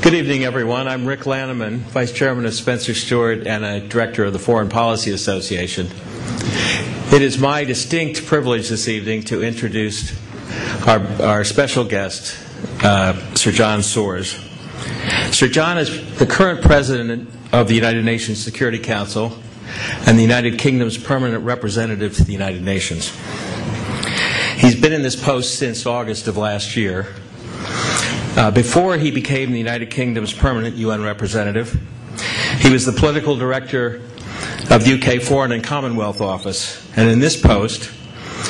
Good evening, everyone. I'm Rick Lanneman, Vice Chairman of Spencer Stuart and a Director of the Foreign Policy Association. It is my distinct privilege this evening to introduce our special guest, Sir John Soares. Sir John is the current President of the United Nations Security Council and the United Kingdom's permanent representative to the United Nations. He's been in this post since August of last year. Before he became the United Kingdom's permanent UN representative, he was the political director of the UK Foreign and Commonwealth Office, and in this post,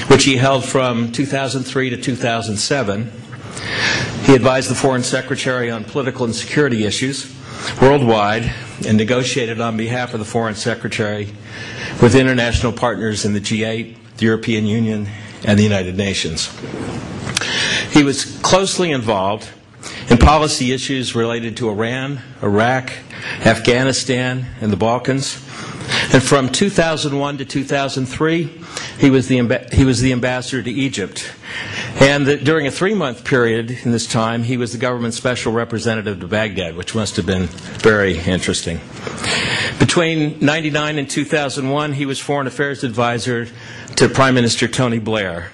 which he held from 2003 to 2007, he advised the Foreign Secretary on political and security issues worldwide and negotiated on behalf of the Foreign Secretary with international partners in the G8, the European Union, and the United Nations. He was closely involved in policy issues related to Iran, Iraq, Afghanistan, and the Balkans. And from 2001 to 2003, he was the ambassador to Egypt. And during a 3-month period in this time, he was the government special representative to Baghdad, which must have been very interesting. Between 1999 and 2001, he was Foreign Affairs Advisor to Prime Minister Tony Blair.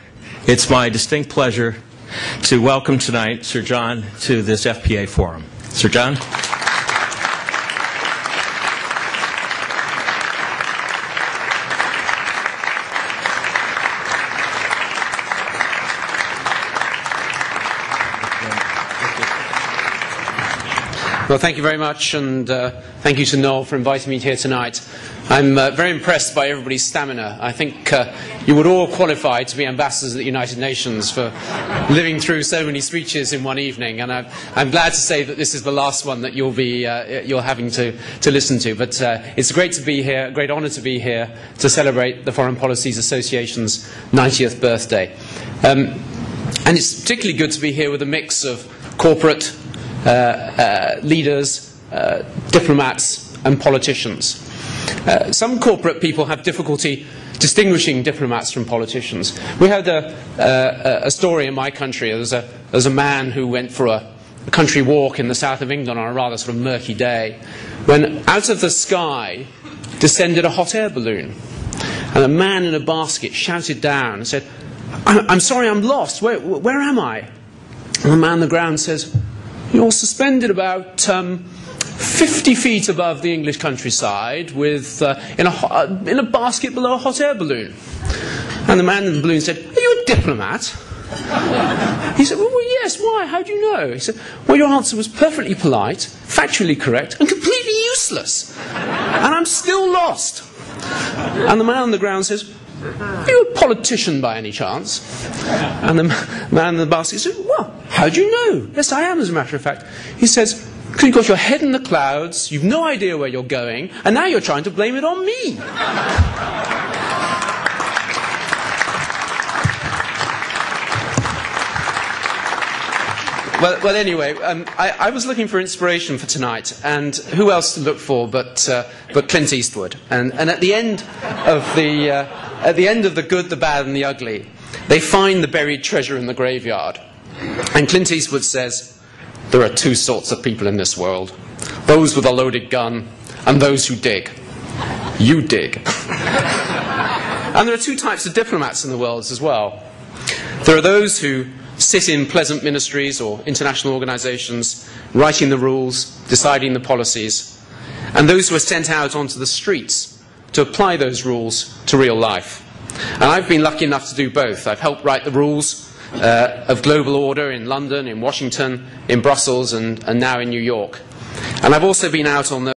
It's my distinct pleasure to welcome tonight Sir John to this FPA forum. Sir John? Well, thank you very much, and thank you to Noel for inviting me here tonight. I'm very impressed by everybody's stamina. I think you would all qualify to be ambassadors at the United Nations for living through so many speeches in one evening, and I'm glad to say that this is the last one that you're having to listen to. But it's great to be here, a great honour to be here to celebrate the Foreign Policies Association's 90th birthday. And it's particularly good to be here with a mix of corporate leaders, diplomats and politicians. Some corporate people have difficulty distinguishing diplomats from politicians. We had a story in my country. There was a man who went for a country walk in the south of England on a rather sort of murky day, when out of the sky descended a hot air balloon. And a man in a basket shouted down and said, "I'm sorry, I'm lost. Where am I?" And the man on the ground says, "You're suspended about 50 feet above the English countryside with, in a basket below a hot air balloon." And the man in the balloon said, "Are you a diplomat?" He said, "Well, yes, why? How do you know?" He said, "Well, your answer was perfectly polite, factually correct, and completely useless. And I'm still lost." And the man on the ground says, "Are you a politician by any chance?" And the man in the basket said, "Well, how do you know?" "Yes, I am, as a matter of fact." He says, "Because you've got your head in the clouds, you've no idea where you're going, and now you're trying to blame it on me." Well, anyway, I was looking for inspiration for tonight, and who else to look for but Clint Eastwood? And at the end of the good, the bad, and the ugly, they find the buried treasure in the graveyard. And Clint Eastwood says, "There are two sorts of people in this world: those with a loaded gun and those who dig. You dig." And there are two types of diplomats in the world as well. There are those who sit in pleasant ministries or international organizations, writing the rules, deciding the policies, and those who are sent out onto the streets to apply those rules to real life. And I've been lucky enough to do both. I've helped write the rules of global order in London, in Washington, in Brussels, and now in New York. And I've also been out on